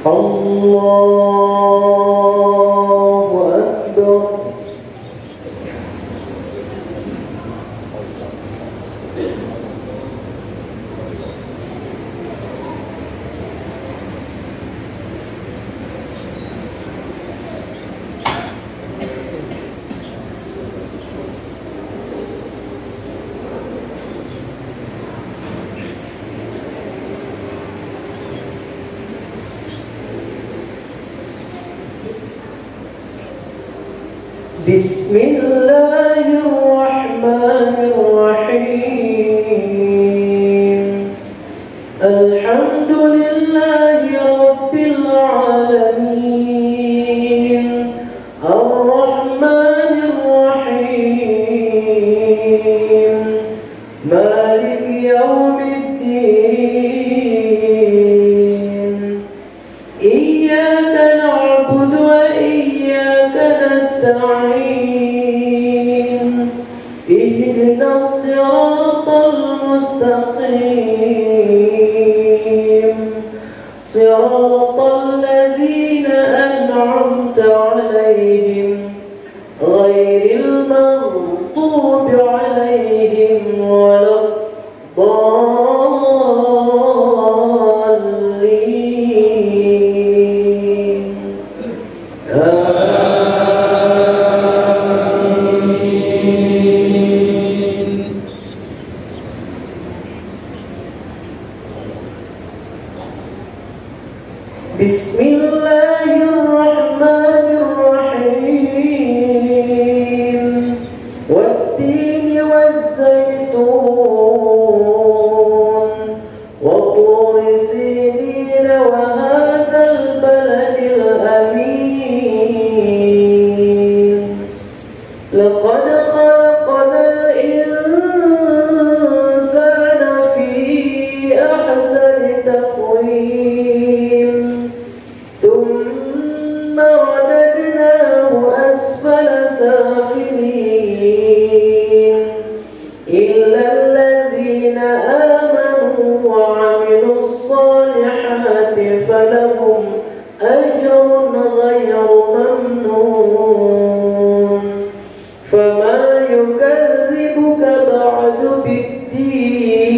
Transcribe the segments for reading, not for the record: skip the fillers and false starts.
Allahu Akbar. Bismillahirrahmanirrahim. Alhamdulillahi Rabbil alamin. Ar-Rahmanir-Rahim. Maliki yawmiddin. Iyyaka na'budu wa iyyaka nasta'in. Ihdina as-siratal mustaqim. Siratal ladzina an'amta 'alaihim ghairil maghdubi 'alaihim waladdallin. Bismillahirrahmanirrahim. Wat-tini waz-zaytun wa turi sinin wa hadzal baladil amin. Laqad khalaqnal insana fi ahsani taqwim. ثم رددناه أسفل سافلين إلا الذين آمنوا وعملوا الصالحات فلهم أجر غير ممنون. فما يكذبك بعد بالدين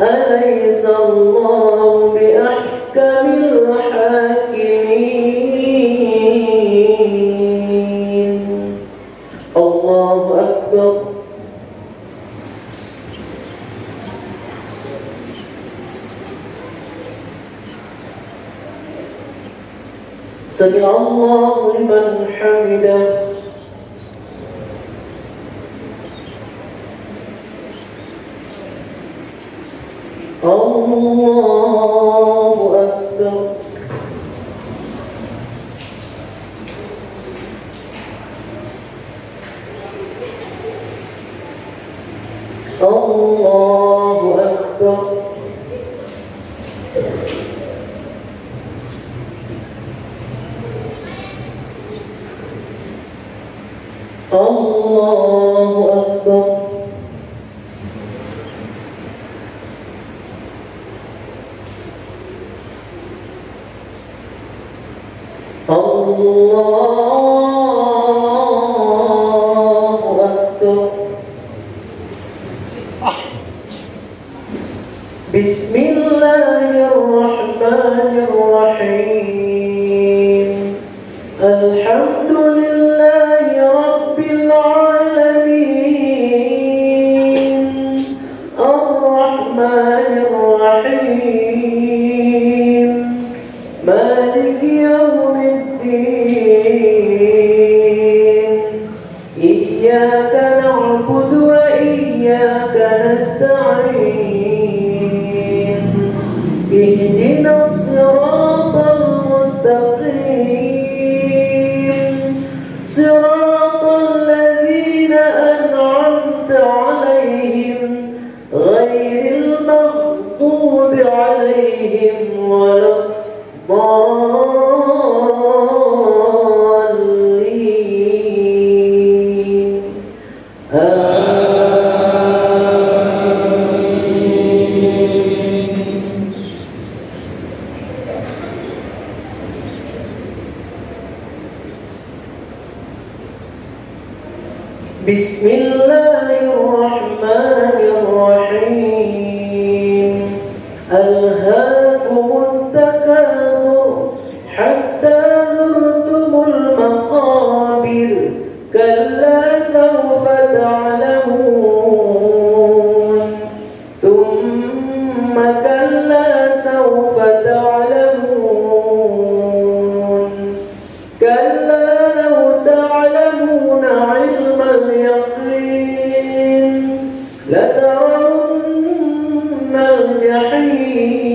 أليس الله بأحكم الحاكمين. الله أكبر. سمع الله لمن حمده. الله أكبر. الله أكبر. الله أكبر. الله أكبر. بسم الله الرحمن الرحيم. الحمد لله رب العالمين. الرحمن الرحيم. مالك يوم الدين. إياك نعبد وإياك نستعين. اهدنا الصراط المستقيم. صراط الذين أنعمت عليهم غير المغضوب عليهم ولا الضالين. آمين. بسم الله الرحمن الرحيم ألهاكم التكاثر حتى زرتم المقابر كلا سوف تعلمون ثم كلا سوف تعلمون كلا لو تعلمون علم اليقين لترون الجحيم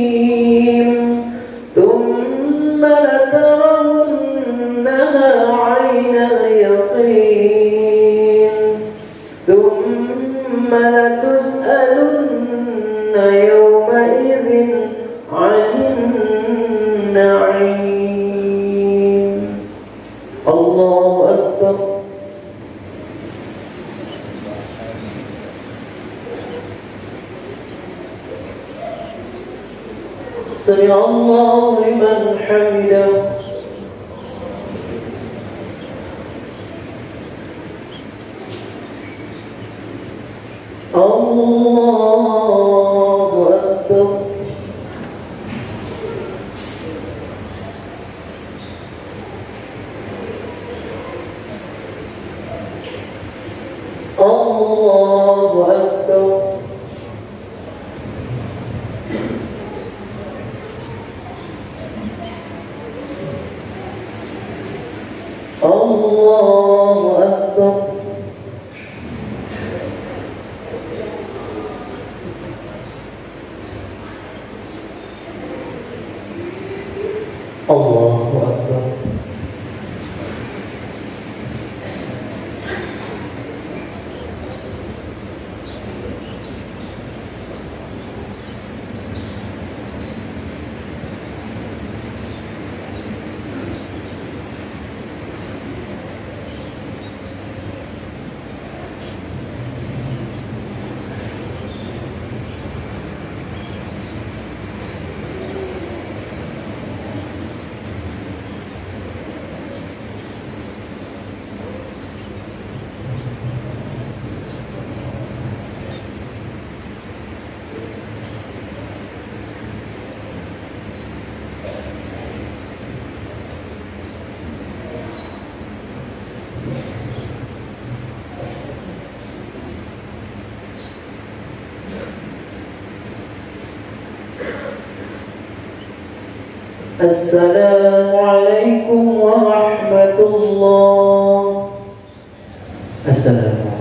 ثم لترونها عين اليقين ثم لتسألن يومئذ عن النعيم. الله أكبر. سمع الله لمن حمده. الله أكبر. الله أكبر. الله أكبر. الله أكبر. السلام عليكم ورحمة الله. السلام عليكم.